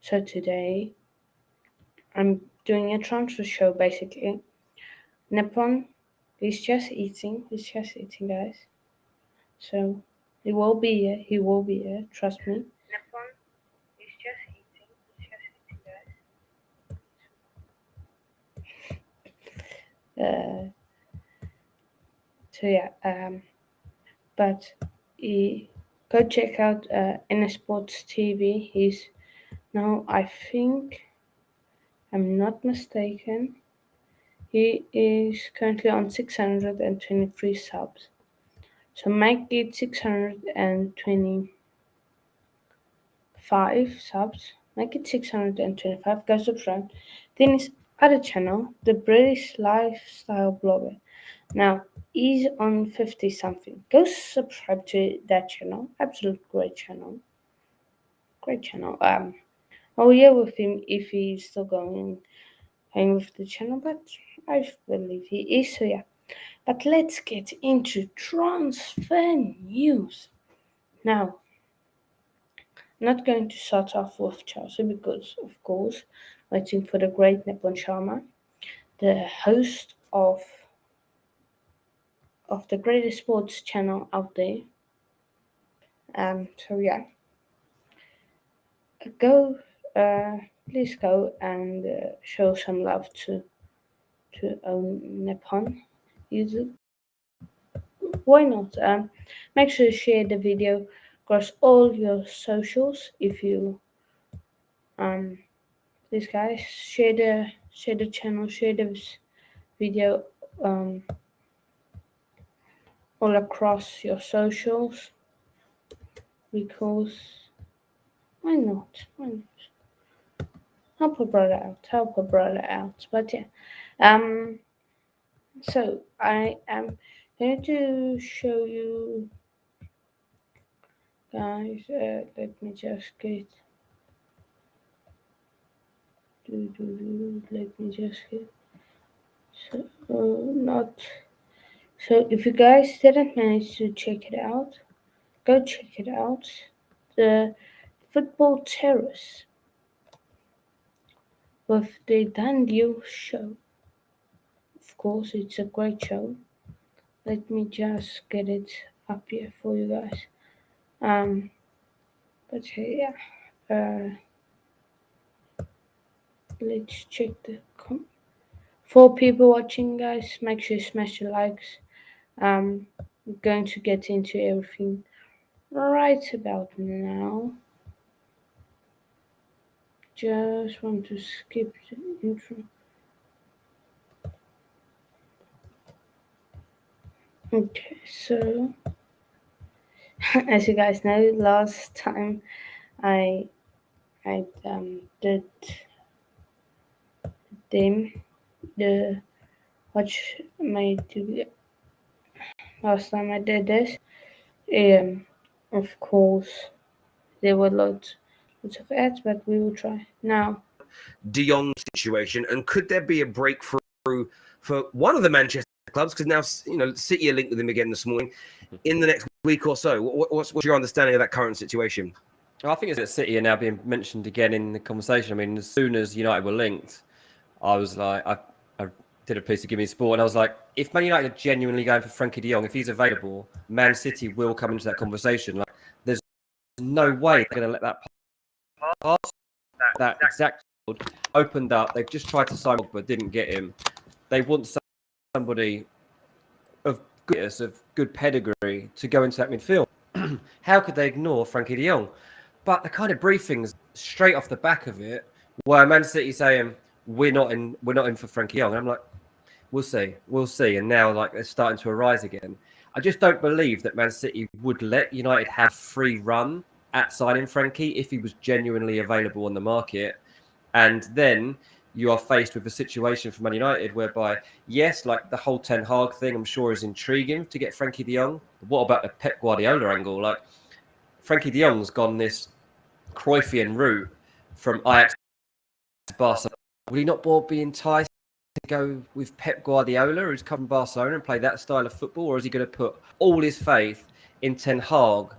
So today I'm doing a transfer show basically. Nippon is just eating. He's just eating, guys. So he will be here. He will be here. Trust me. Nippon is just eating. He's just eating, guys. So yeah. But go check out Sports TV. He's now, I think, I'm not mistaken, he is currently on 623 subs. So make it 625 subs. Make it 625. Go subscribe. Then his other channel, the British Lifestyle Blogger. Now he's on 50 something. Go subscribe to that channel. Absolute great channel. Great channel. Oh yeah, with him if he's still going with the channel, but I believe he is. So yeah. But let's get into transfer news. Now, I'm not going to start off with Chelsea because, of course, waiting for the great nipunSharma, the host of the greatest sports channel out there. So yeah, go, please go and show some love to Nippon. Why not? Make sure to share the video across all your socials. If you please guys share the channel, share this video all across your socials because why not? Why not? Help a brother out. Help a brother out. But yeah, so I am going to show you guys. Let me just get. Let me just get. So not. So if you guys didn't manage to check it out, go check it out. The Football Terrace with the Dandio show. Of course, it's a great show. Let me just get it up here for you guys. But yeah, let's check the 4 people watching, guys. Make sure you smash the likes. I'm going to get into everything right about now. Just want to skip the intro. Okay, so as you guys know, last time I did the watch my TV. Last time I did this, of course there were lots of ads, but we will try now. De Jong situation, and could there be a breakthrough for one of the Manchester clubs? Because now City are linked with him again this morning. In the next week or so, what's your understanding of that current situation? I think it's that City are now being mentioned again in the conversation. I mean, as soon as United were linked, I was like, I did a piece of Give Me Sport, and I was like, if Man United are genuinely going for Frankie de Jong, if he's available, Man City will come into that conversation. Like, there's no way they're going to let that pass. That exact opened up. They've just tried to sign but didn't get him. They want somebody of good pedigree to go into that midfield. How could they ignore Frankie de Jong? But the kind of briefings straight off the back of it, where Man City saying we're not in for Frankie de Jong, and I'm like, we'll see. And now like they're starting to arise again. I just don't believe that Man City would let United have free run at signing Frankie if he was genuinely available on the market. And then you are faced with a situation for Man United whereby, yes, like the whole Ten Hag thing, I'm sure is intriguing to get Frankie de Jong. But what about the Pep Guardiola angle? Like Frankie de Jong's gone this Cruyffian route from Ajax to Barcelona. Would he not be enticed to go with Pep Guardiola, who's come from Barcelona, and play that style of football? Or is he going to put all his faith in Ten Hag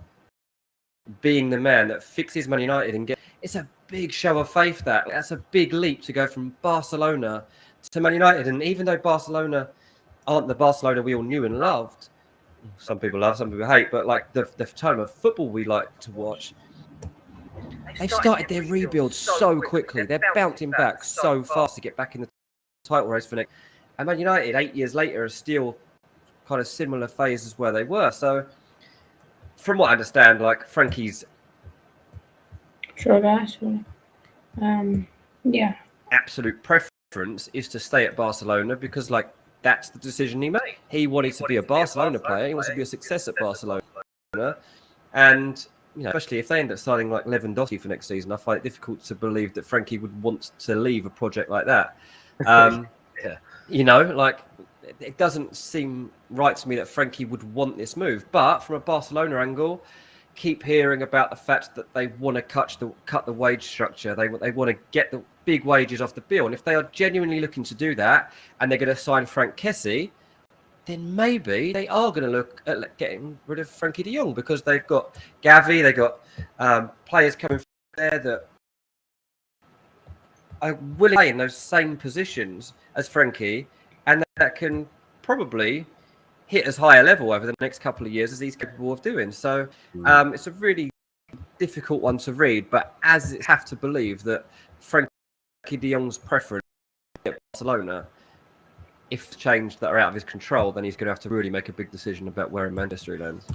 being the man that fixes Man United and get? It's a big show of faith. That's a big leap to go from Barcelona to Man United. And even though Barcelona aren't the Barcelona we all knew and loved, some people love, some people hate, but like the time of football we like to watch, they've started their rebuild so quickly. They're bouncing back so fast to get back in the title race for next. And Man United, 8 years later, are still kind of similar phases where they were. So, from what I understand, like Frankie's Sure, guys. Yeah. absolute preference is to stay at Barcelona because, like, that's the decision he made. He wanted to be a Barcelona player. He wants to be a success at Barcelona, and especially if they end up signing like Lewandowski for next season, I find it difficult to believe that Frankie would want to leave a project like that. Like it doesn't seem right to me that Frankie would want this move. But from a Barcelona angle, keep hearing about the fact that they want to cut the wage structure. They want to get the big wages off the bill. And if they are genuinely looking to do that, and they're going to sign Frank Kessie, then maybe they are going to look at getting rid of Frankie de Jong because they've got Gavi, they've got players coming from there that are willing to play in those same positions as Frankie, and that can probably hit as high a level over the next couple of years as he's capable of doing. So it's a really difficult one to read, but as it's have to believe that Frankie de Jong's preference at Barcelona, if change that are out of his control, then he's going to have to really make a big decision about where in Manchester he lands.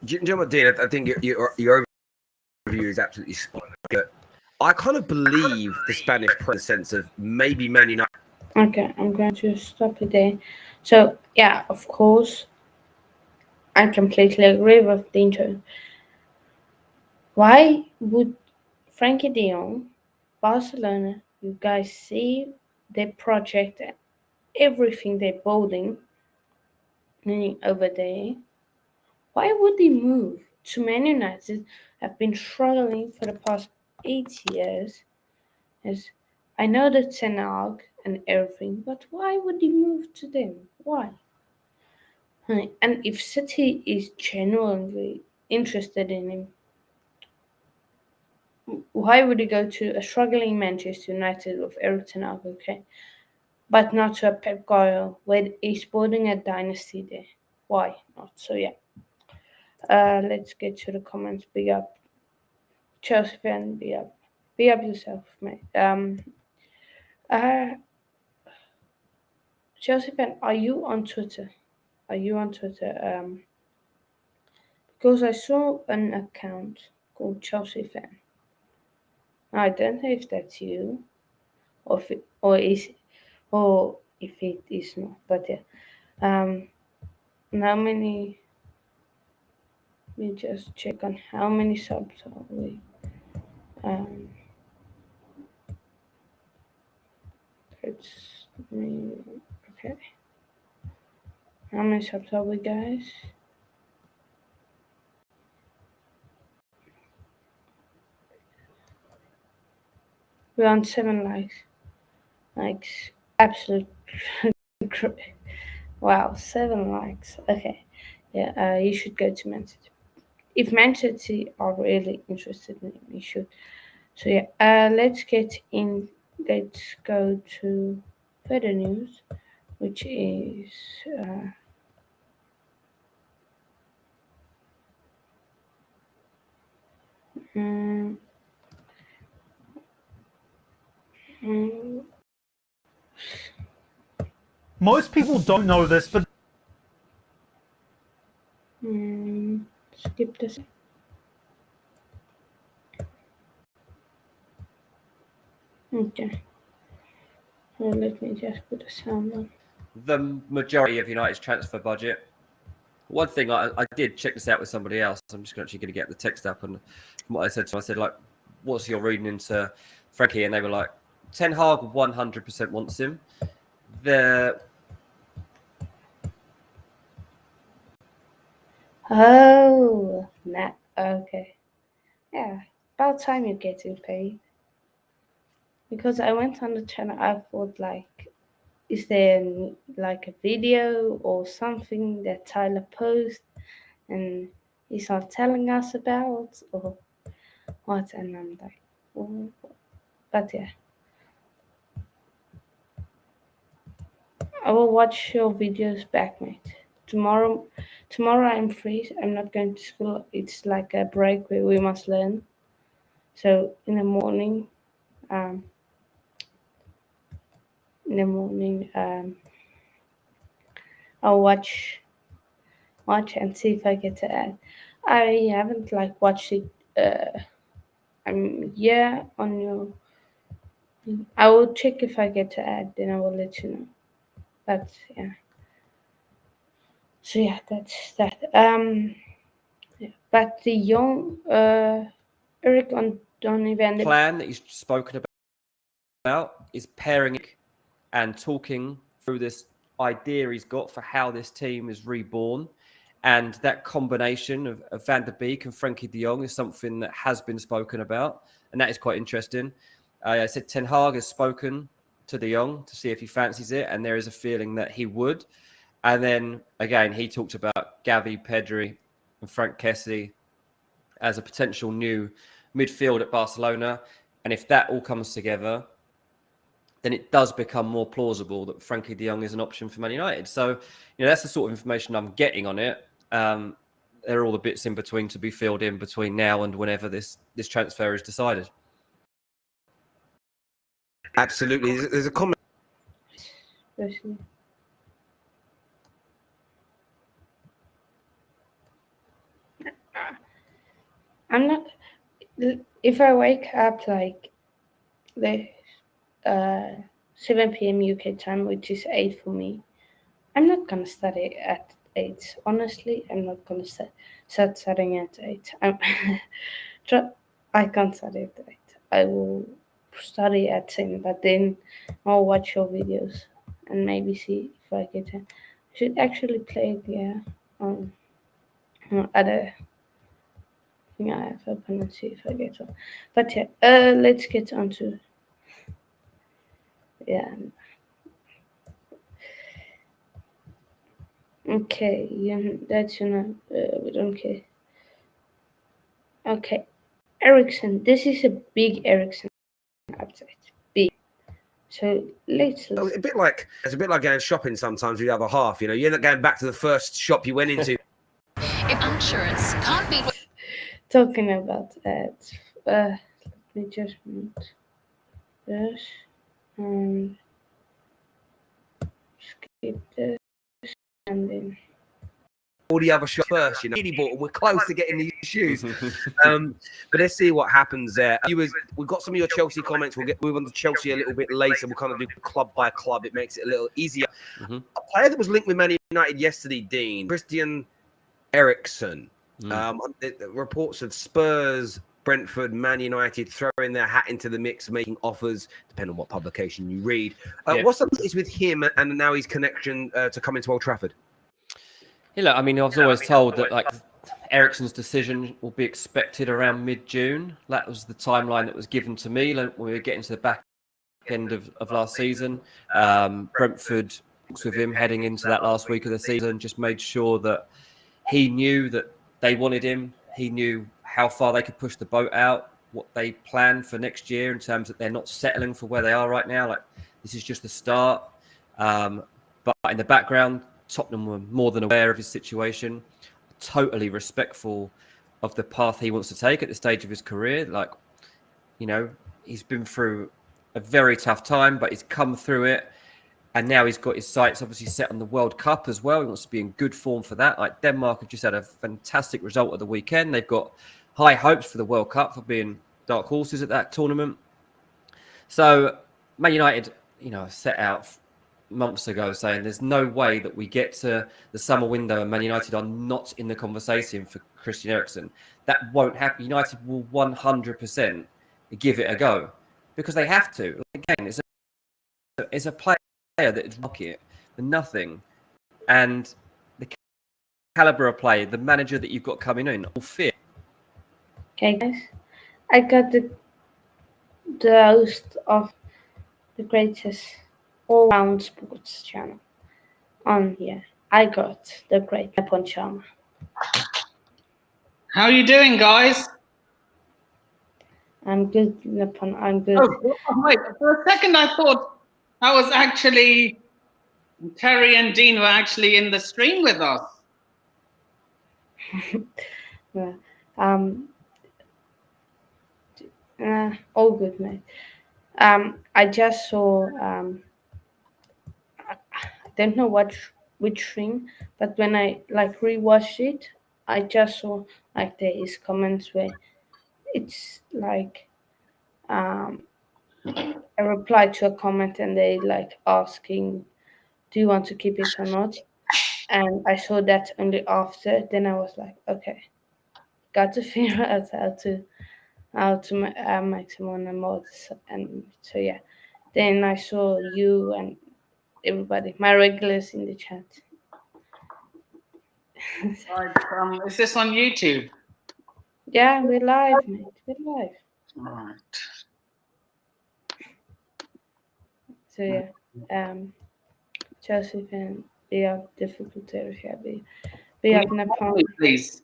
Do you know what, Dean? I think your overview is absolutely spot on. But I kind of believe the Spanish press sense of maybe Man United. Okay, I'm going to stop it there. So, yeah, of course, I completely agree with the intro. Why would Frankie de Jong, Barcelona, you guys see their project and everything they're building over there? Why would they move to Man United? Have been struggling for the past 8 years. As I know the Ten Hag and everything, but why would he move to them? Why? And if City is genuinely interested in him, why would he go to a struggling Manchester United with Eric Ten Hag, okay? But not to a Pep Guardiola where he's building a dynasty there. Why not? So yeah. Let's get to the comments. Big up. Chelsea fan, big up. Big up yourself, mate. Chelsea fan, are you on Twitter? Are you on Twitter? Because I saw an account called Chelsea fan. I don't know if that's you, or if it is not. But yeah. How many? Let me just check on how many subs are we. It's me. Okay. How many subs are we, guys? We're on 7 likes. Likes. Absolute. Wow, 7 likes. Okay. Yeah, you should go to Man City. If Man City are really interested in him, you should. So yeah, let's get in. Let's go to further news, which is Most people don't know this, but skip this. Okay. Well, let me just put a sound on. The majority of United's transfer budget. One thing I did check this out with somebody else. I'm just actually going to get the text up, and from what I said to them, I said, like, what's your reading into Frankie? And they were like, Ten Hag 100% wants him. Oh, nah. Okay. Yeah, about time you're getting paid. Because I went on the channel, I thought like, is there like a video or something that Tyler posts and he's not telling us about or what? And I'm like, But yeah, I will watch your videos back, mate. Tomorrow I'm free. I'm not going to school. It's like a break where we must learn. So in the morning, um, I'll watch and see if I get to add. I haven't like watched it. Yeah, on your. I will check if I get to add. Then I will let you know. But yeah. So yeah, that's that. Yeah. But the young Eric on Donny van der Plan that he's spoken about is pairing it and talking through this idea he's got for how this team is reborn. And that combination of Van der Beek and Frankie de Jong is something that has been spoken about. And that is quite interesting. I said Ten Hag has spoken to de Jong to see if he fancies it. And there is a feeling that he would. And then, again, he talked about Gavi, Pedri and Frank Kessie as a potential new midfield at Barcelona. And if that all comes together, then it does become more plausible that Frankie de Jong is an option for Man United. So, that's the sort of information I'm getting on it. There are all the bits in between to be filled in between now and whenever this transfer is decided. Absolutely. There's a comment. person. I'm not. If I wake up like the 7 p.m. UK time, which is 8 for me, I'm not gonna study at 8. Honestly, I'm not gonna start studying at 8. I can't study at 8. I will study at 10, but then I'll watch your videos and maybe see if I get it. I should actually play the other thing I have open and see if I get one. But yeah, let's get on to yeah. Okay, that's we don't care. Okay, Ericsson. This is a big Ericsson update. Big. So let's. It's a bit like going shopping sometimes with the other half. You end up going back to the first shop you went into. If insurance can't be Talking about that, let me just mute this and skip this and then. All the other shops first, really bought them. We're close to getting these shoes. But let's see what happens there. We've got some of your Chelsea comments. We'll move on to Chelsea a little bit later. We'll kind of do club by club. It makes it a little easier. A player that was linked with Man United yesterday, Dean, Christian Eriksen. Reports of Spurs, Brentford, Man United throwing their hat into the mix, making offers, depending on what publication you read. What's the latest with him and now his connection to come into Old Trafford? Yeah, I mean, I was always told that like Eriksen's decision will be expected around mid-June. That was the timeline that was given to me when we were getting to the back end of last season. Brentford with him heading into that last week of the season just made sure that he knew that they wanted him. He knew how far they could push the boat out, what they planned for next year in terms that they're not settling for where they are right now. Like, this is just the start. But in the background, Tottenham were more than aware of his situation, totally respectful of the path he wants to take at this stage of his career. Like, he's been through a very tough time, but he's come through it. And now he's got his sights obviously set on the World Cup as well. He wants to be in good form for that. Like, Denmark have just had a fantastic result at the weekend. They've got high hopes for the World Cup, for being dark horses at that tournament. So Man United, set out months ago saying there's no way that we get to the summer window and Man United are not in the conversation for Christian Eriksen. That won't happen. United will 100% give it a go because they have to. Again, it's a player that is rocket for nothing, and the caliber of play, the manager that you've got coming in, all fit. Okay, guys, I got the host of the greatest all-round sports channel on here. I got the great NipunSharma. How are you doing, guys? I'm good, Nipun. I'm good. Oh, wait. For a second, I thought that was actually Terry and Dean were actually in the stream with us. Yeah. All good, mate. I just saw. I don't know which stream, but when I like rewatched it, I just saw like there is comments where it's like a reply to a comment and they like asking, do you want to keep it or not? And I saw that only after. Then I was like, okay, got to figure out how to make someone a mod. And so yeah, then I saw you and everybody, my regulars in the chat. Right, is this on YouTube? Yeah, we're live, mate. We're live. All right. So yeah, Josephine, we have difficulties here. We have Nepal. Please.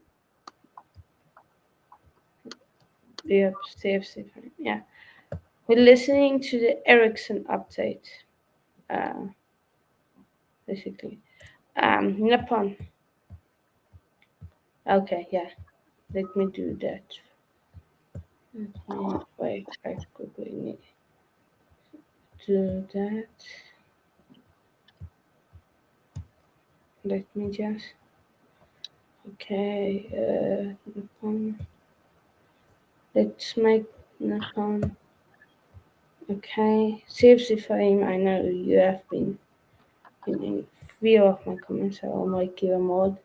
We have CFC. Yeah, we're listening to the Ericsson update. Basically, Nepal. Okay, yeah. Let me do that. Wait, I quickly need to do that. Let me just. Okay, Nepal. Let's make Nepal. Okay, CFC Fame. I know you have been in few of my comments. I will make you a mod,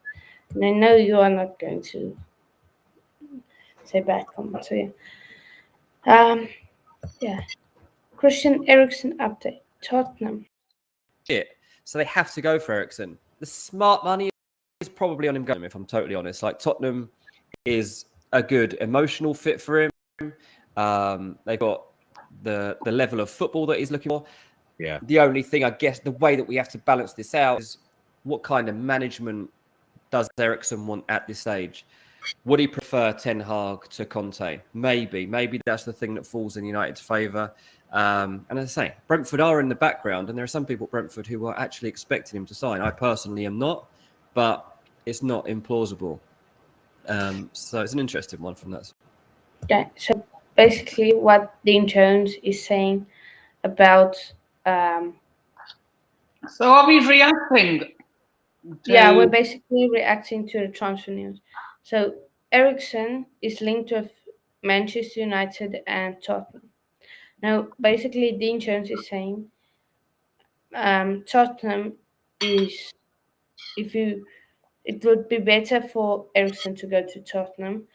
and I know you are not going to say bad comments. So yeah. Yeah. Christian Eriksen update. Tottenham. Shit. So they have to go for Ericsson. The smart money is probably on him going, if I'm totally honest. Like Tottenham is a good emotional fit for him. They've got the level of football that he's looking for. Yeah. The only thing, I guess, the way that we have to balance this out is what kind of management does Ericsson want at this stage? Would he prefer Ten Hag to Conte? Maybe that's the thing that falls in United's favour. And as I say, Brentford are in the background, and there are some people at Brentford who are actually expecting him to sign. I personally am not, but it's not implausible. So it's an interesting one from that. Yeah. So basically, what Dean Jones is saying about. So are we reacting? Yeah, we're basically reacting to the transfer news. So Ericsson is linked with Manchester United and Tottenham. Now, basically, Dean Jones is saying Tottenham is it would be better for Ericsson to go to Tottenham,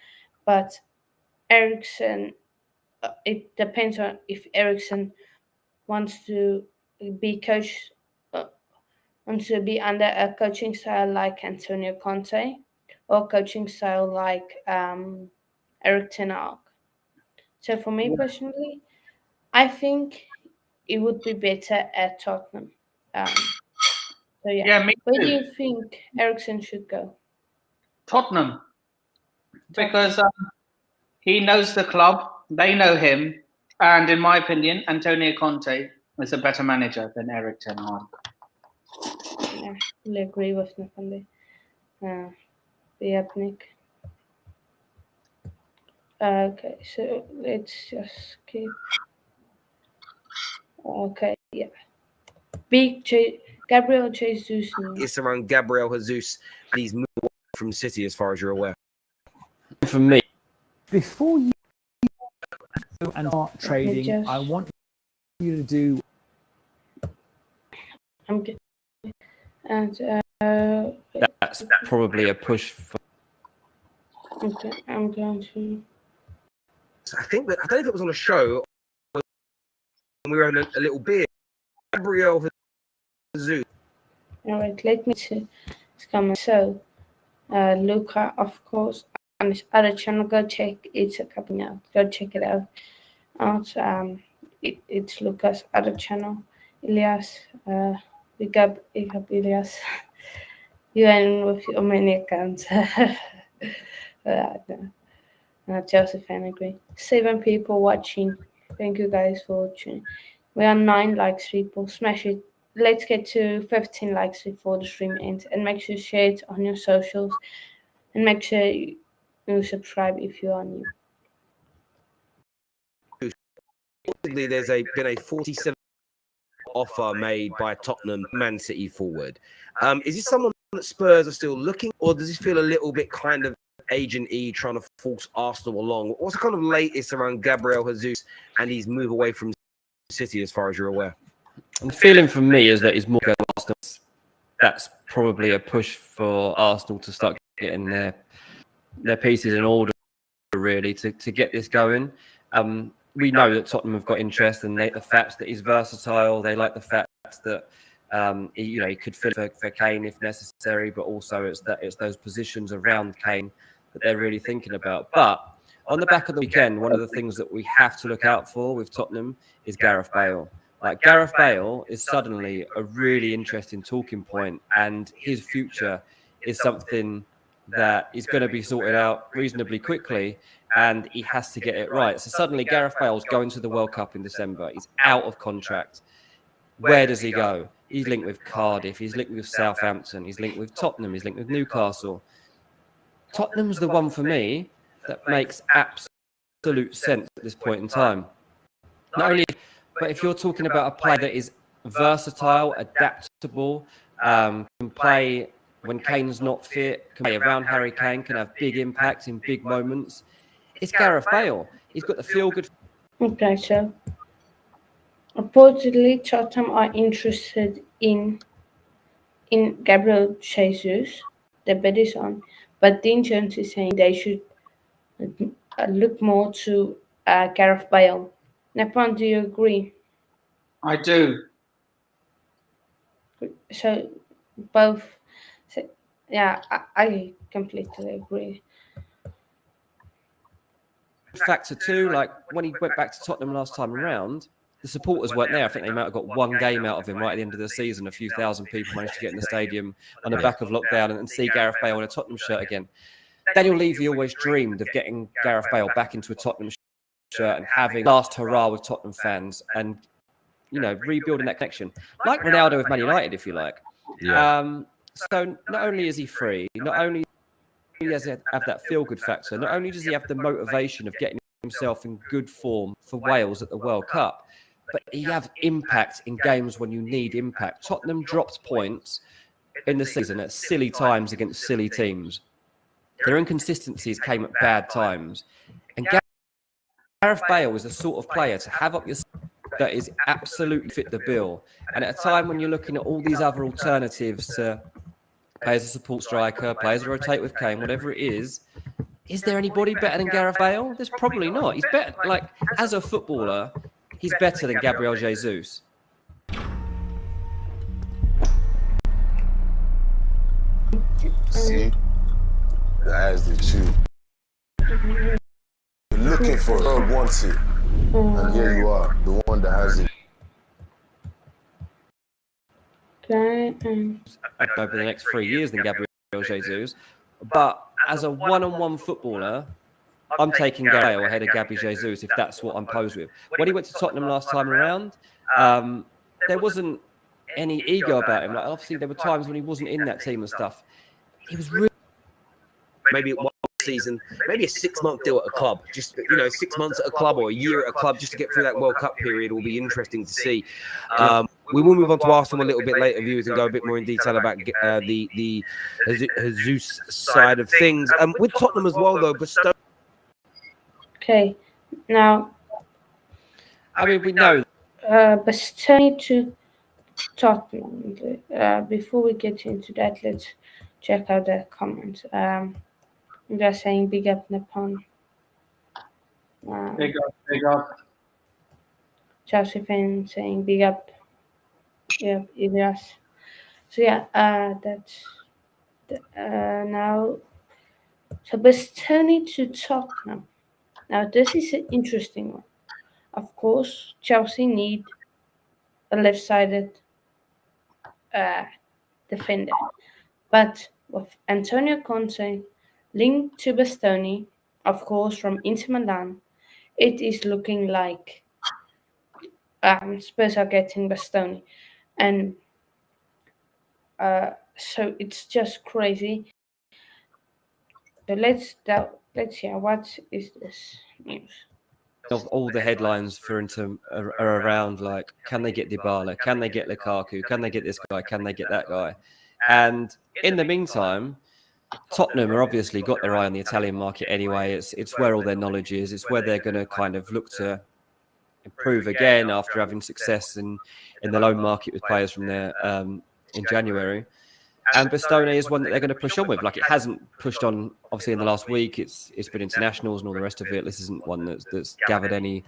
but Ericsson it depends on if Ericsson wants to be coach wants to be under a coaching style like Antonio Conte or coaching style like Eric Ten Hag. So for me personally, I think it would be better at Tottenham. So yeah, me where do too. you think Ericsson should go? Tottenham. Because he knows the club, they know him, and in my opinion, Antonio Conte is a better manager than Eric Ten Hag. Yeah, I agree with Nafande. Nick. Okay, so let's just keep. Okay, yeah. Gabriel Jesus. It's around Gabriel Jesus, and he's moved away from City, as far as you're aware. For me, Before you go and start trading, I want you to do. I'm good. And that's probably a push for. okay, I'm going to. So I think that I don't know if it was on a show when we were having a little beer. Gabriel Jesus. All right, let me see. It's coming. So, Luca, of course, on his other channel, go check it's coming out. Go check it out. It's Luca's other channel. Elias, big up Elias. You and with your many accounts. No. Chelsea fan agree. 7 people watching. Thank you guys for watching. We are 9 likes, people. Smash it. Let's get to 15 likes before the stream ends. And make sure you share it on your socials. And make sure you subscribe if you are new. There's been a 47 offer made by Tottenham Man City forward. Is this someone that Spurs are still looking, or does this feel a little bit kind of Agent E trying to force Arsenal along? What's the kind of latest around Gabriel Jesus and his move away from City, as far as you're aware? And the feeling from me is that he's more going to Arsenal. That's probably a push for Arsenal to start getting their pieces in order, really, to get this going. We know that Tottenham have got interest, and the fact that he's versatile. They like the fact that he could fill for Kane if necessary, but also it's those positions around Kane that they're really thinking about. But on the back of the weekend, one of the things that we have to look out for with Tottenham is Gareth Bale. Like, Gareth Bale is suddenly a really interesting talking point, and his future is something that is going to be sorted out reasonably quickly, and he has to get it right. So suddenly Gareth Bale's going to the World Cup in December. He's out of contract. Where does he go? He's linked with Cardiff. He's linked with Southampton. He's linked with Tottenham. He's linked with Newcastle. Tottenham's the one for me that makes absolute sense at this point in time. Not only, but if you're talking about a player that is versatile, adaptable, can play when Kane's not fit, can play around Harry Kane, can have big impact in big moments, it's Gareth Bale. He's got the feel-good. Okay, so reportedly Tottenham are interested in Gabriel Jesus. The bid is on, but Dean Jones is saying they should look more to Gareth Bale. Nepon, do you agree? I do. So both, yeah, I completely agree. Factor two, like when he went back to Tottenham last time around, the supporters weren't there. I think they might have got one game out of him right at the end of the season. A few thousand people managed to get in the stadium on the back of lockdown and see Gareth Bale in a Tottenham shirt again. Daniel Levy always dreamed of getting Gareth Bale back into a Tottenham shirt and having last hurrah with Tottenham fans and, rebuilding that connection. Like Ronaldo with Man United, if you like. Yeah. So not only is he free, not only does he have that feel-good factor, not only does he have the motivation of getting himself in good form for Wales at the World Cup, but he has impact in games when you need impact. Tottenham dropped points in the season at silly times against silly teams. Their inconsistencies came at bad times. And Gareth Bale was the sort of player to have up your that is absolutely fit the bill. And at a time when you're looking at all these other alternatives to play as a support striker, play as a rotate with Kane, whatever it is there anybody better than Gareth Bale? There's probably not. He's better, like, as a footballer, he's better than Gabriel Jesus. See? That is the truth. You're looking for it, wants it. And here you are, the one that has it. Okay. Over the next 3 years than Gabriel Jesus. But as a one-on-one footballer, I'm taking Bale ahead of Gabby Jesus if that's what I'm posed with. When he went to Tottenham last time around, there wasn't any ego about him. Like, obviously, there were times when he wasn't in that team and stuff. He was really... Maybe one season, maybe a 6-month deal at a club. Just 6 months at a club or a year at a club just to get through that World Cup period will be interesting to see. We will move on to Arsenal a little bit later, viewers, and go a bit more in detail about the Jesus side of things. With Tottenham as well, though, Bestow. Okay, now. I mean, we know. Bastoni to Tottenham. Before we get into that, let's check out the comments. They're saying big up Nippon. Big up. Chelsea fan saying big up. Yeah, Ilyas. So yeah, that's now. So Bastoni to Tottenham. Now this is an interesting one. Of course, Chelsea need a left-sided defender, but with Antonio Conte linked to Bastoni, of course, from Inter Milan, it is looking like Spurs are getting Bastoni, and so it's just crazy. So let's hear what is this news. Of all the headlines for Inter are around like, can they get Dybala? Can they get Lukaku? Can they get this guy? Can they get that guy? And in the meantime, Tottenham are obviously got their eye on the Italian market anyway. It's where all their knowledge is. It's where they're going to kind of look to improve again after having success in the loan market with players from there in January. And Bastoni is one that they're going to push on with. Like, it hasn't pushed on, obviously, in the last week. It's been internationals and all the rest of it. This isn't one that's gathered any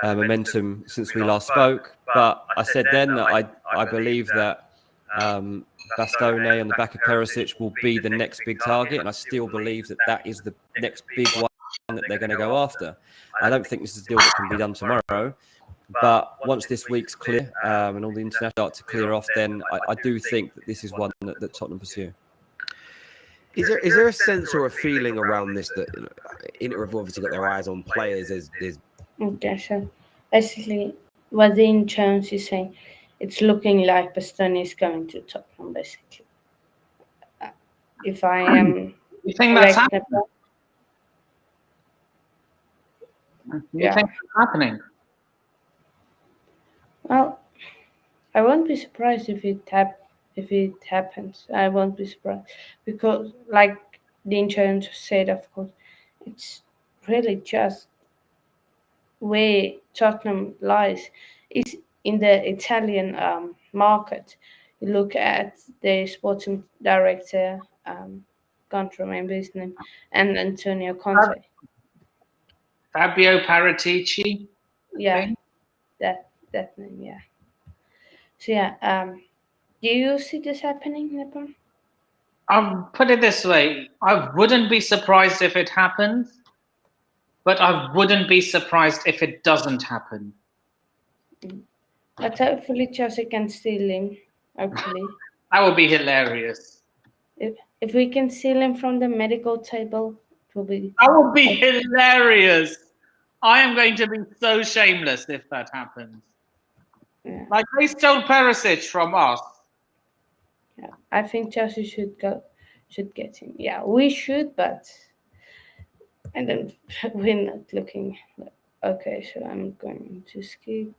momentum since we last spoke. But I said then that I believe that Bastoni on the back of Perisic will be the next big target, and I still believe that that is the next big one that they're going to go after. I don't think this is a deal that can be done tomorrow, but once this week's clear and all the international start to clear off, then I do think that this is one that Tottenham pursue. Is there a sense or a feeling around this that Inter have obviously got their eyes on players? There's Okay, so basically, what Dean Jones is saying, it's looking like Bastoni is going to Tottenham, basically. If I am You think that's correct, happening? You Yeah. think that's happening? well, I won't be surprised if it happens. I won't be surprised because, like Dean Jones said, of course, it's really just where Tottenham lies is in the Italian market. You look at the sporting director, can't remember his name, and Antonio Conte. Fabio Paratici? Yeah, thing? that name. Yeah. So yeah, do you see this happening, Nipun? I'll put it this way. I wouldn't be surprised if it happens, but I wouldn't be surprised if it doesn't happen. But hopefully Chelsea can steal him. Hopefully, That would be hilarious. if we can steal him from the medical table, it will be. That would be hilarious. I am going to be so shameless if that happens. Yeah. Like they stole Perisic from us. Yeah, I think Chelsea should get him. Yeah, we should, but I don't. We're not looking. Okay, so I'm going to skip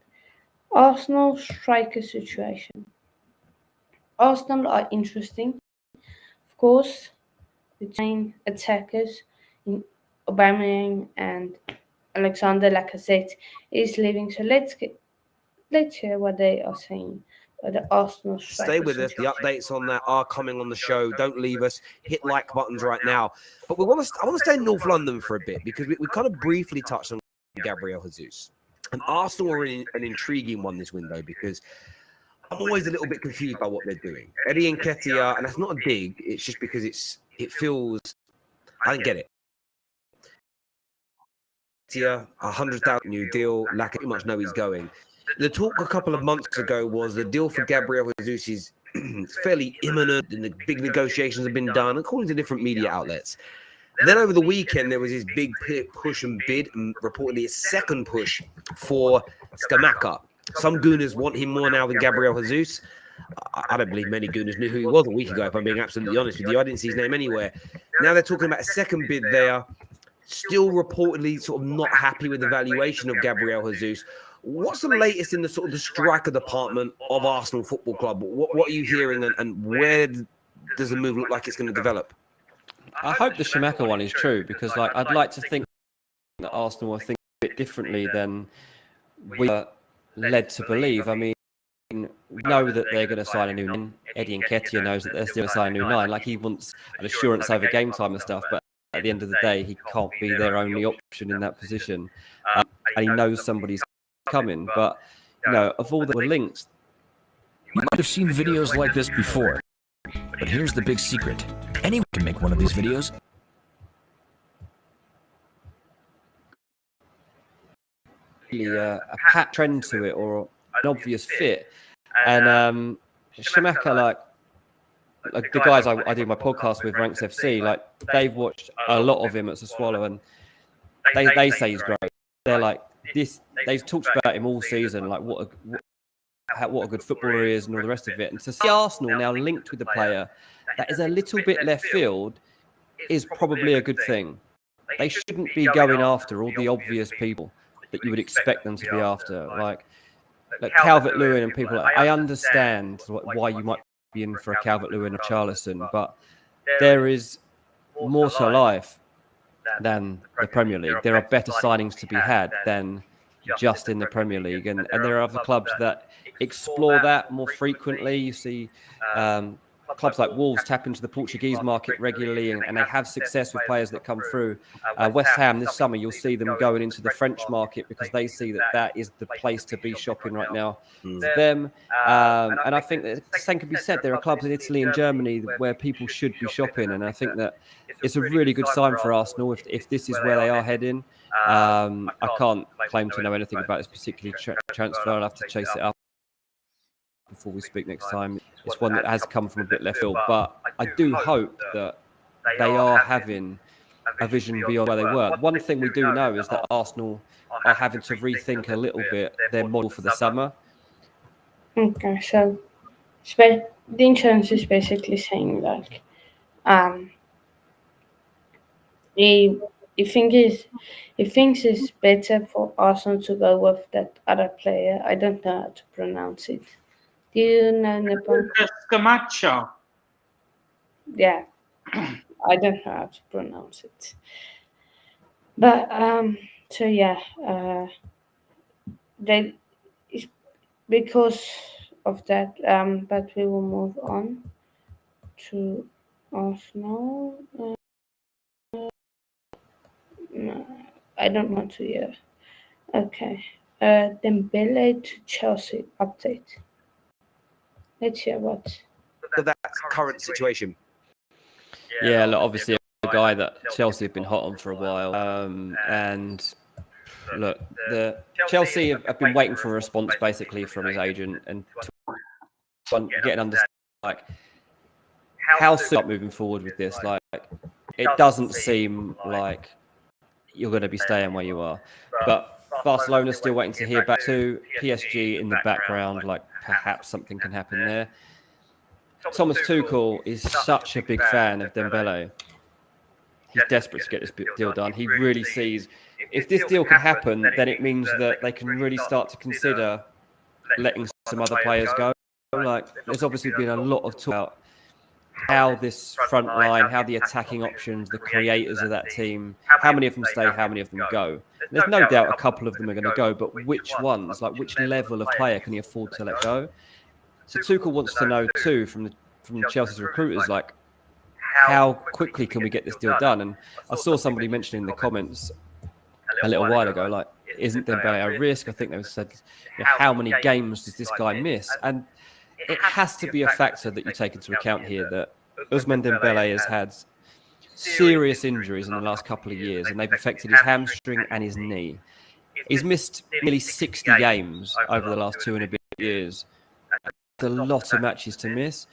Arsenal striker situation. Arsenal are interesting, of course. Between attackers in Aubameyang and Alexander Lacazette is leaving. So let's hear what they are saying. The Arsenal Stay with us. The updates on that are coming on the show. Don't leave us. Hit like buttons right now. But I want to stay in North London for a bit because we kind of briefly touched on Gabriel Jesus. And Arsenal are in an intriguing one this window because I'm always a little bit confused by what they're doing. Eddie Nketiah, and that's not a dig. It's just because it feels I don't get it. Nketiah, 100,000 new deal. Like pretty much know he's going. The talk a couple of months ago was the deal for Gabriel Jesus is fairly imminent and the big negotiations have been done according to different media outlets. Then over the weekend, there was his big push and bid and reportedly a second push for Scamacca. Some Gooners want him more now than Gabriel Jesus. I don't believe many Gooners knew who he was a week ago, if I'm being absolutely honest with you. I didn't see his name anywhere. Now they're talking about a second bid there. Still reportedly sort of not happy with the valuation of Gabriel Jesus. What's the latest in the sort of the striker department of Arsenal Football Club? What are you hearing and where does the move look like it's going to develop? I hope the Scamacca one is true because, like, I'd like to think that Arsenal will think a bit differently than we are led to believe. I mean, we know that they're going to sign a new nine. Eddie Nketiah knows that they're still going to sign a new nine. Like, he wants an assurance over game time and stuff, but at the end of the day, he can't be their only option in that position. And he knows somebody's coming, but, you know, of all the links, You might have seen videos like this before, but here's the big secret. Anyone can make one of these videos. a pat trend to it or an obvious fit. And Shamaka, like the guys I do my podcast with, Ranks FC, like they've watched a lot of him at Swallow, and they say he's great. They're like this. They've talked about him all season, like what a good footballer he is, and all the rest of it. And to see Arsenal now linked with a player that is a little bit left field is probably a good thing. They shouldn't be going after all the obvious people that you would expect them to be after, like Calvert-Lewin and people. I understand why you might be in for a Calvert-Lewin or Charlison, but there is more to life than the Premier League. There are better signings to be had than just in the Premier League, and there are other clubs that explore that more frequently. You see clubs like Wolves tap into the Portuguese market regularly, and they have success with players that come through. West Ham this summer, you'll see them going into the French market because they see that is the place to be shopping right now for them. And I think that the same can be said. There are clubs in Italy and Germany where people should be shopping, and I think that it's a really good sign for Arsenal if this is where they are heading. I can't claim to know anything about this particular transfer. I'll have to chase it up before we speak next time. It's one that has come from a bit left field, but I do hope that they are having a vision beyond where they were. One thing we do know is that Arsenal are having to rethink a little bit their model for the summer. Okay, so the insurance is basically saying like he thinks it's better for Arsenal to go with that other player. I don't know how to pronounce it. Do you know Nippon? Scamacha. Yeah, I don't know how to pronounce it. But so yeah, they because of that. But we will move on to Arsenal. No, I don't want to hear. Okay. Dembele to Chelsea update. Let's hear what. That current situation. Yeah, look, obviously a guy that Chelsea have been hot on for a while. And look, the Chelsea have been waiting for a response basically from his agent and to get an understanding like how soon moving forward with this. Like it doesn't seem like you're going to be staying where you are, but Barcelona's still waiting to hear back to PSG in the background. Like perhaps something can happen there. Thomas Tuchel is such a big fan of Dembele. He's desperate to get this deal done. He really sees if this deal can happen, then it means that they can really start to consider letting some other players go. Like there's obviously been a lot of talk about how this front line, how the attacking options, the creators of that team, how many of them stay, how many of them go. There's no doubt a couple of them are going to go, but which ones, like which level of player can he afford to let go? So Tuchel wants to know too from Chelsea's recruiters, like how quickly can we get this deal done? And I saw somebody mentioning in the comments a little while ago, like, isn't Dembele a risk? I think they said, how many games does this guy miss? And it has to be a factor that you take into account here that Ousmane Dembele has had serious injuries in the last couple of years, and they've affected his hamstring and his knee. He's missed nearly 60 games over the last 2.5 years. A lot of matches to miss.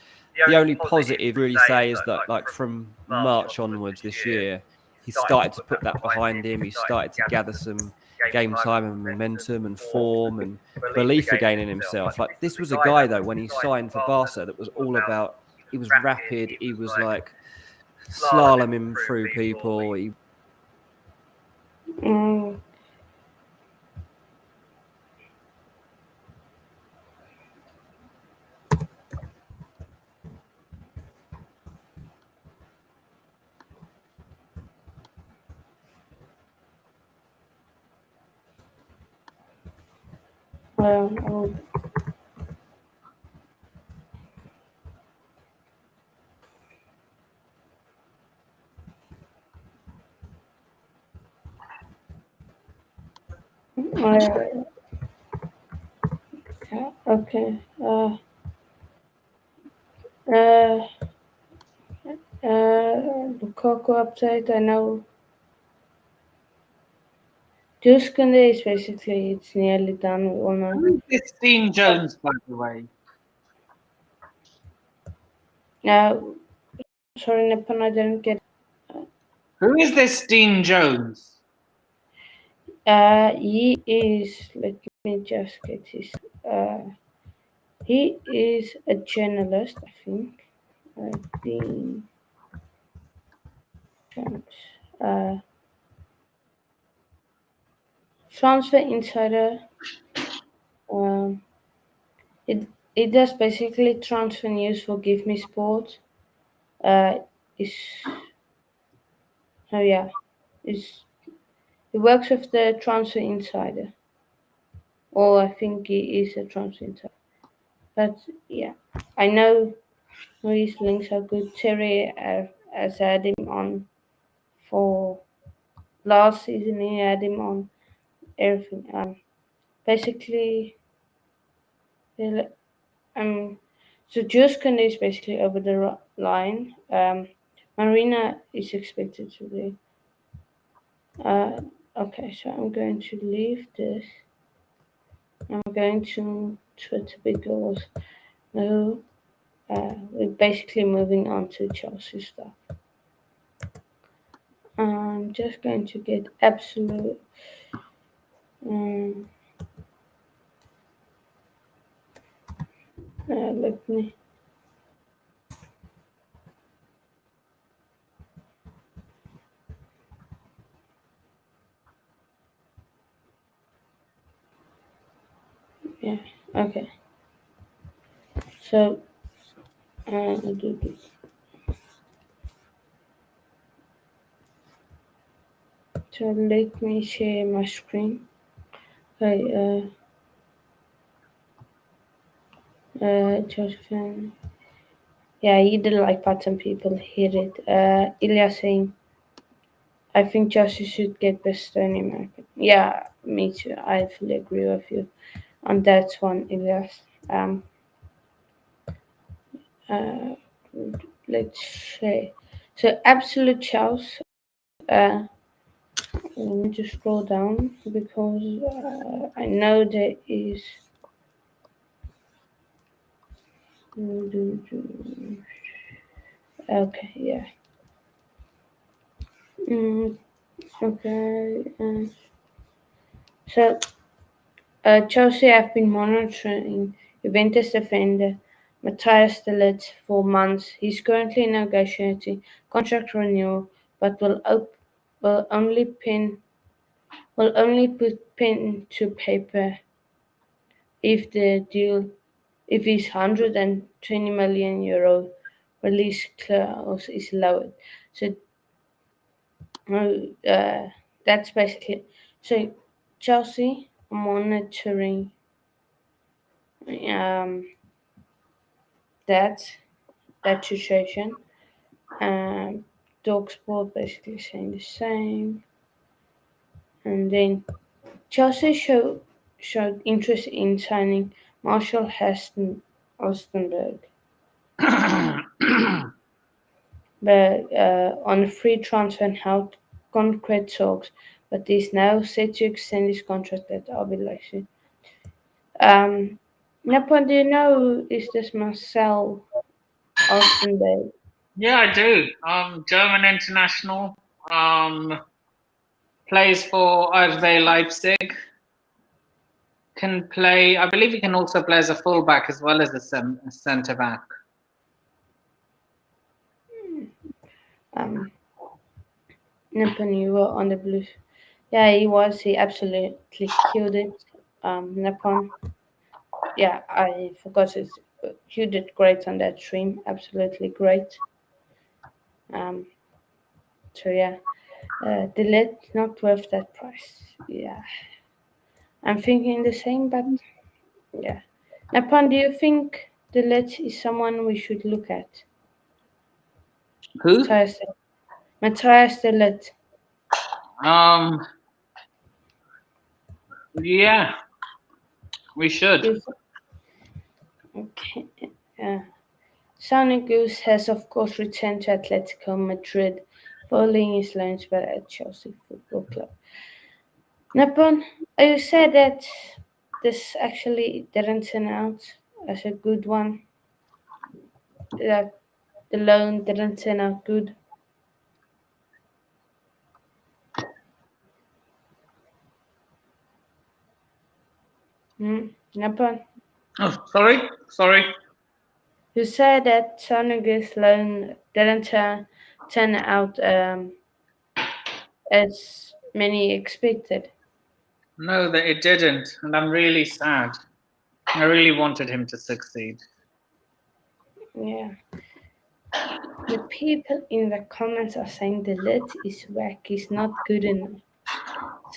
The only positive really say is that like from March onwards this year, he started to put that behind him. He started to gather some game time and momentum and form and belief again in himself. Like this was a guy though, when he signed for Barca, that was all about, he was rapid, he was like slaloming through people. Okay. Lukaku update. I know. Just is basically it's nearly done. We all know. It's Dean Jones, by the way. Sorry, Nippon, I didn't get. Who is this Dean Jones? He is. Let me just get his. He is a journalist, I think. Dean Jones. Transfer Insider. Um, it does basically transfer news for Give Me Sport. Is oh yeah, is he works with the Transfer Insider, or I think he is a Transfer Insider. But yeah, I know his links are good. Terry has had him on for last season. He had him on everything. Basically, so Jurgen is basically over the line. Marina is expected to be. Okay, so I'm going to leave this. I'm going to Twitter because no, we're basically moving on to Chelsea stuff. I'm just going to get absolute. Let me. Yeah. Okay. So I'll do this. So let me share my screen. Okay. Josephine. Yeah, he did like button. People hit it. Ilya saying, I think Chelsea should get best Stone American. Yeah, me too. I fully agree with you on that one, Ilyas. Uh, let's say so. Absolute Chelsea. Let me just scroll down because I know there is. Okay, yeah. Okay. So Chelsea have been monitoring Juventus defender Matthias de Ligt for months. He's currently negotiating contract renewal, but will only put pen to paper if the deal if his €120 million release clause is lowered. So that's basically so Chelsea are monitoring um, that situation. Talksport basically saying the same. And then Chelsea showed interest in signing Marshall Ostenberg, but on a free transfer and held concrete talks. But he's now set to extend his contract at RB Leipzig. Napon, do you know is this Marcel Ostenberg? Yeah, I do. German international. Plays for RB Leipzig. Can play. I believe he can also play as a fullback as well as a centre back. Napon, you were on the Blues. Yeah, he was. He absolutely killed it. Napon. Yeah, I forgot it. You did great on that stream. Absolutely great. So yeah, delete not worth that price. Yeah, I'm thinking the same, but yeah. Napon, do you think delete is someone we should look at? Who? Matthias delete. Yeah, we should. Okay. Yeah. Sonic Goose has of course returned to Atletico Madrid following his loan spell at Chelsea Football Club. Napon, you said that this actually didn't turn out as a good one. That the loan didn't turn out good. Nipun, Oh, sorry. you said that Sonugu's loan didn't turn out as many expected. No, that it didn't, and I'm really sad. I really wanted him to succeed. Yeah. The people in the comments are saying the lid is whack, it's not good enough.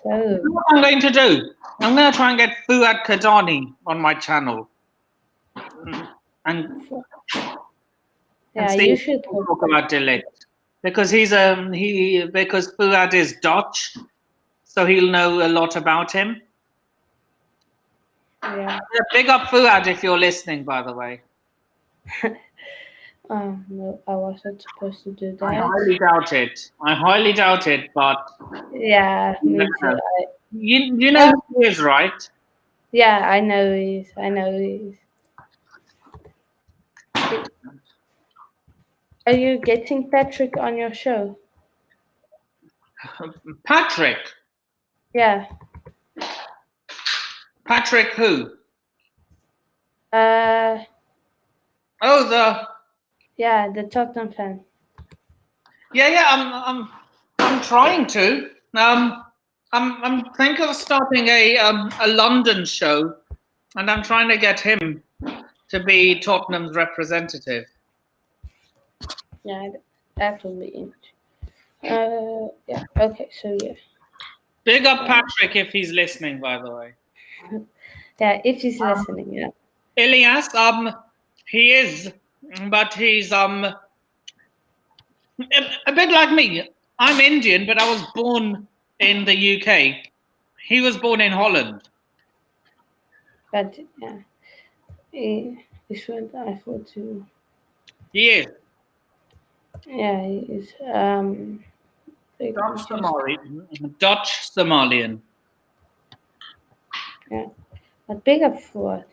So, What I'm going to do, I'm going to try and get Fuad Kadani on my channel. And yeah, see you if should we'll talk about Dilek. Because because Fuad is Dutch, so he'll know a lot about him. Yeah. Big up Fuad if you're listening, by the way. Oh, no, I wasn't supposed to do that. I highly doubt it, but Yeah, me too. you know who he is, right? Yeah, I know he is. Are you getting Patrick on your show? Patrick. Yeah. Patrick who? Yeah, the Tottenham fan. Yeah. I'm trying to. I'm thinking of starting a London show, and I'm trying to get him to be Tottenham's representative. Yeah, that will be interesting. Yeah. Okay. So yeah. Big up Patrick if he's listening, by the way. Yeah, if he's listening. Yeah. Ilias, he is, but he's a bit like me. I'm Indian, but I was born in the UK. He was born in Holland. But yeah, it's what I thought too. He is. Yeah, he is. Dutch Somalian. Yeah, but big up for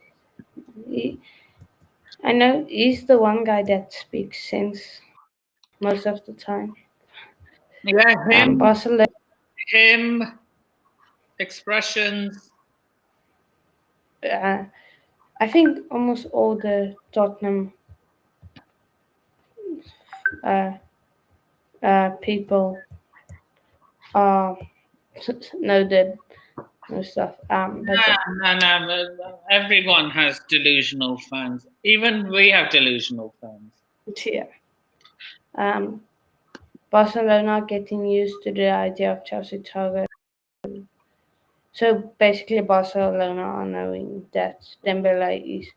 I know he's the one guy that speaks sense most of the time. Yeah, Barcelona. him, expressions. I think almost all the Tottenham people know the stuff. But No. Everyone has delusional fans. Even we have delusional fans. yeah. Barcelona getting used to the idea of Chelsea target. So basically, Barcelona are knowing that Dembele is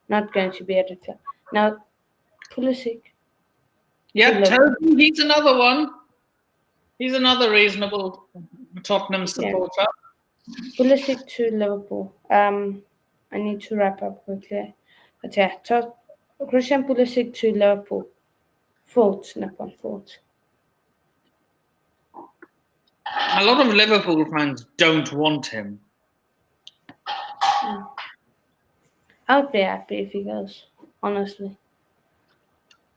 not going to be at the club. Now, Pulisic. Yeah, he's another one. He's another reasonable Tottenham supporter. Yeah. Pulisic to Liverpool. I need to wrap up quickly. But yeah, Christian Pulisic to Liverpool. Thoughts, Nippon, thoughts. A lot of Liverpool fans don't want him. I would be happy if he goes, honestly.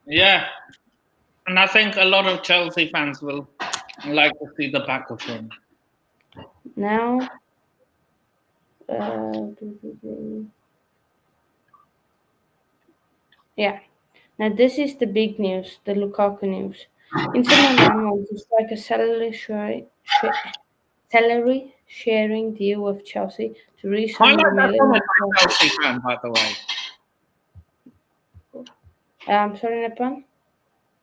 Yeah. And I think a lot of Chelsea fans will like to see the back of him. Now, yeah. Now this is the big news, the Lukaku news. Inter Milan wants to strike a salary sharing deal with Chelsea to re-sign Romelu. Chelsea fan, by the way. Sorry, Nippon?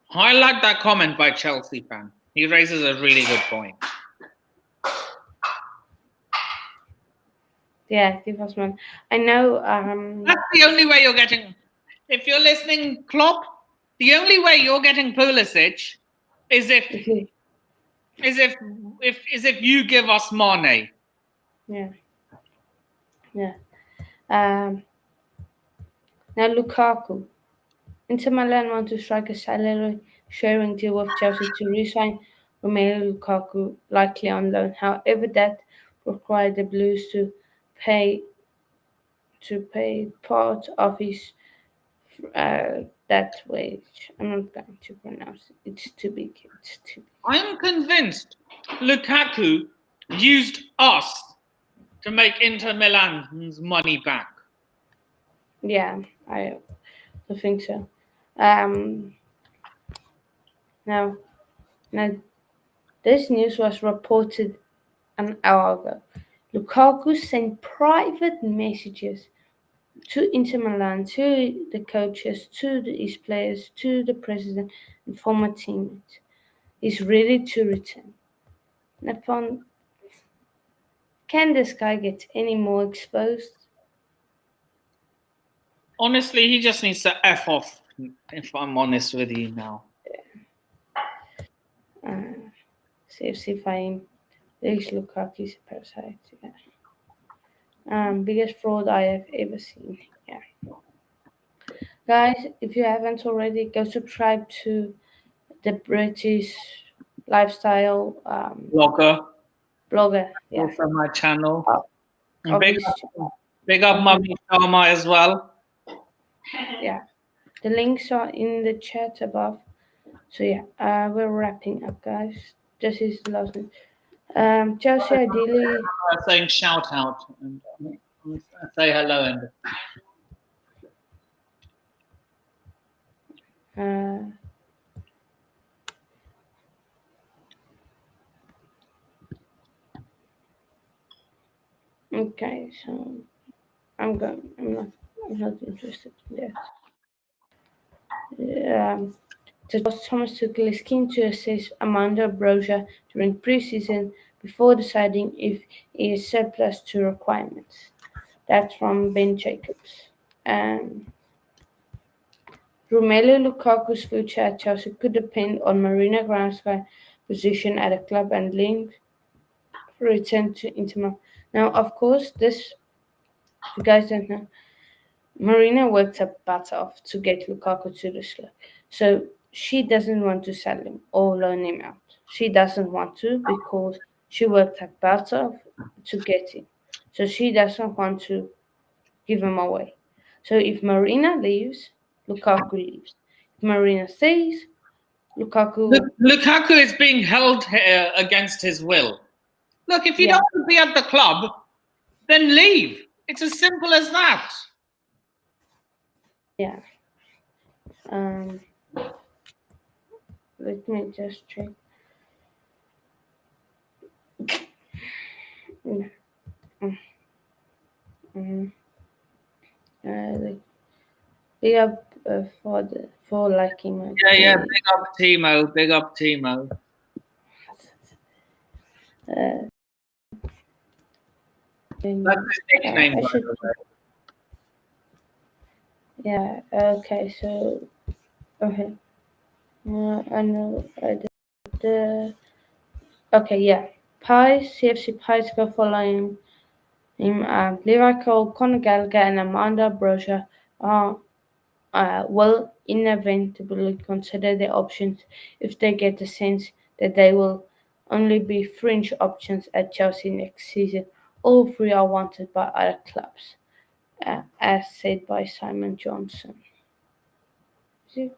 Highlight that comment by Chelsea fan. He raises a really good point. Yeah, give us one. I know. That's the only way you're getting. If you're listening, Klopp, the only way you're getting Pulisic is if you give us Mane. Yeah. Now Lukaku. Inter Milan want to strike a salary sharing deal with Chelsea to re-sign Romelu Lukaku, likely on loan. However, that required the Blues to pay part of his that way. I'm not going to pronounce it. It's too big. It's too big. I'm convinced Lukaku used us to make Inter Milan's money back. Yeah, I think so. Now, this news was reported an hour ago. Lukaku sent private messages to Inter Milan, to the coaches, to his players, to the president and former teammates. He's ready to return. Nipun, can this guy get any more exposed? Honestly, he just needs to F off, if I'm honest with you now. CFC fame. There's Lukaku's parasite. Yeah. Biggest fraud I have ever seen. Yeah. Guys, if you haven't already, go subscribe to the British lifestyle blogger. Yeah. Also my channel. And Of big his- up Mummy Sharma as well. Yeah. The links are in the chat above. So yeah, we're wrapping up, guys. This is the last one. Chelsea ideally. Saying shout out and say hello and Okay, so I'm not interested in that. Thomas Tuchel is keen to assess Amanda Broja during pre-season before deciding if he is surplus to requirements. That's from Ben Jacobs. Romelu Lukaku's future at Chelsea could depend on Marina Gransky's position at a club and link return to Inter Milan. Now, of course, this, if you guys don't know, Marina worked her butt off to get Lukaku to the club. So she doesn't want to sell him or loan him out. She doesn't want to because she worked her butt off to get him. So she doesn't want to give him away. So if Marina leaves, Lukaku leaves. If Marina stays, Lukaku is being held here against his will. Look, if you don't want to be at the club, then leave. It's as simple as that. Yeah. Let me just check. Big up for liking my Yeah, big up Timo, big up Timo. That's his nickname, by the way. Yeah, okay, so okay. I know okay, yeah. Pies, CFC Pies go following him. Levi Cole, Conor Gallagher, and Amanda Broja will inevitably consider their options if they get the sense that they will only be fringe options at Chelsea next season. All three are wanted by other clubs, as said by Simon Johnson.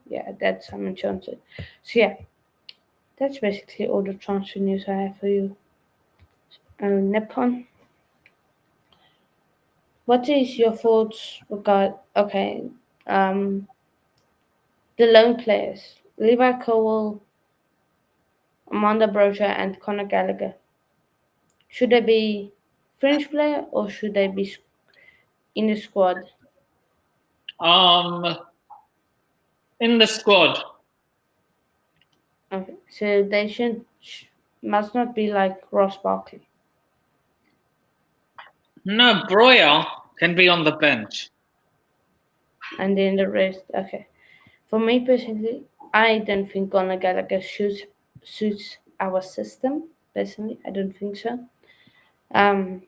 Yeah, that's Simon Johnson. So yeah, that's basically all the transfer news I have for you. Nippon, what is your thoughts regarding the loan players, Levi Cole, Amanda Broja, and Conor Gallagher? Should they be fringe player or should they be in the squad? In the squad. Okay, so they must not be like Ross Barkley. No, Breuer can be on the bench. And then the rest, okay. For me personally, I don't think Conor Gallagher suits our system. Personally, I don't think so. And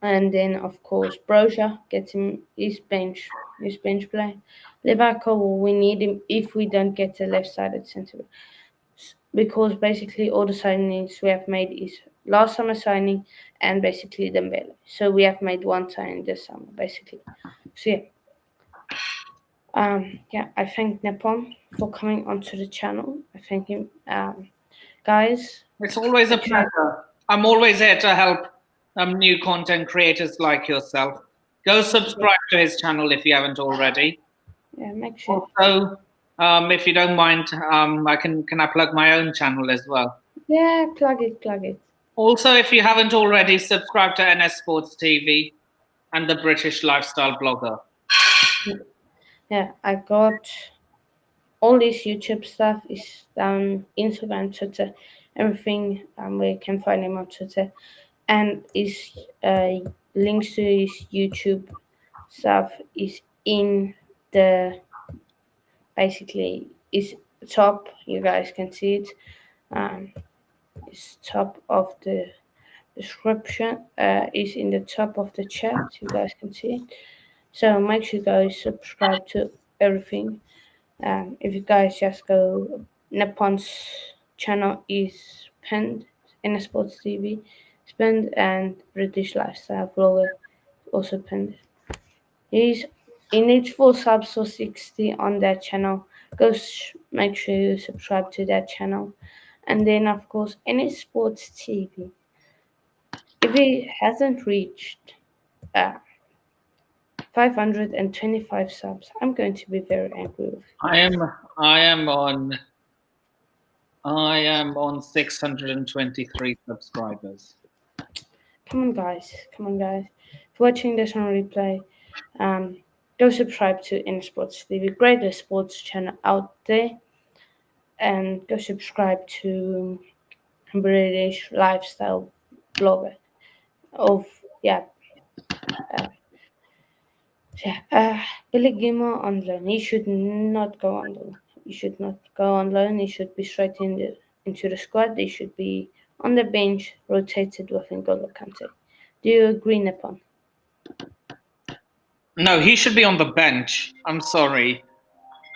then of course Broja gets him his bench play. Levi Cole, we need him if we don't get a left-sided centre, because basically all the signings we have made is last summer signing and basically Dembele. So we have made one signing this summer basically. So yeah. Yeah, I thank Nippon for coming onto the channel. I thank him, guys. It's always a pleasure. I'm always here to help new content creators like yourself. Go subscribe to his channel if you haven't already. Yeah, make sure. Also, if you don't mind, can I plug my own channel as well? Yeah, plug it. Also, if you haven't already, subscribe to NS Sports TV and the British Lifestyle Blogger. Yeah, I got all this YouTube stuff is down Instagram, Twitter, everything where you can find him on Twitter, and is links to his YouTube stuff is in the basically is top. You guys can see it. It's top of the description. Is in the top of the chat. You guys can see it. So make sure you guys subscribe to everything. If you guys just go, Nipun's channel is pinned in Sports TV, it's pinned, and British Lifestyle Vlogger also pinned. He needs 4 subs or 60 on that channel. Go make sure you subscribe to that channel. And then, of course, any Sports TV. If he hasn't reached 525 subs, I'm going to be very angry with you. I am on 623 subscribers. Come on, guys. If you're watching this on replay, go subscribe to InSports TV, greatest sports channel out there, and go subscribe to British Lifestyle Blogger. Billy Gilmore on loan. He should not go on loan. He should not go on loan. He should be straight into the squad. He should be on the bench, rotated with N'Golo Kante. Do you agree, Nippon? No, he should be on the bench. I'm sorry.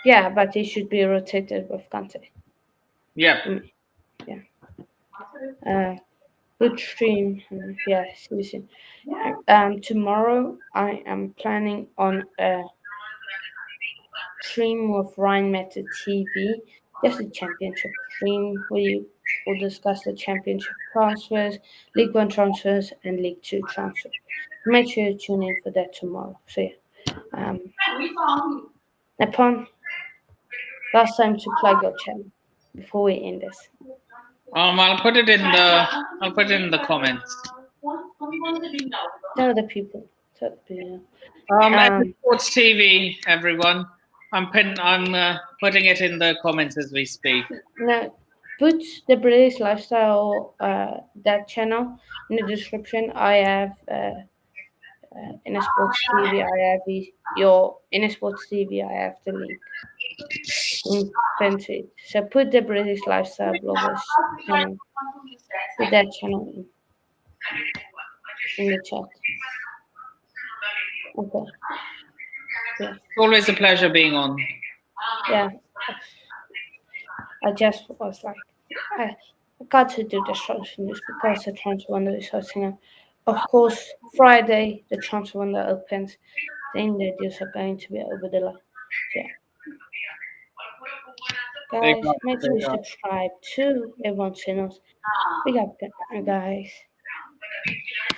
Yeah, but he should be rotated with Kante. Yeah. Good stream. Yes, listen. Tomorrow I am planning on a stream with Ryan Meta TV, just a championship stream where we'll discuss the championship transfers, League One transfers, and League Two transfers. Make sure you tune in for that tomorrow. So yeah, Nippon, last time to plug your channel before we end this. I'll put it in the comments. Tell the people. Sports TV, everyone. I'm putting it in the comments as we speak. No, put the British Lifestyle that channel in the description. I have in a sports TV. I have your in a sports TV. I have the link. So put the British Lifestyle Bloggers channel. Put that channel in the chat. Okay. Yeah. It's always a pleasure being on. Yeah. I just was like, I got to do this transfer news because the transfer window is hosting up. Of course, Friday the transfer window opens. Then the deals are going to be over the line. Yeah. Guys, make sure you subscribe to everyone's channels. We got guys.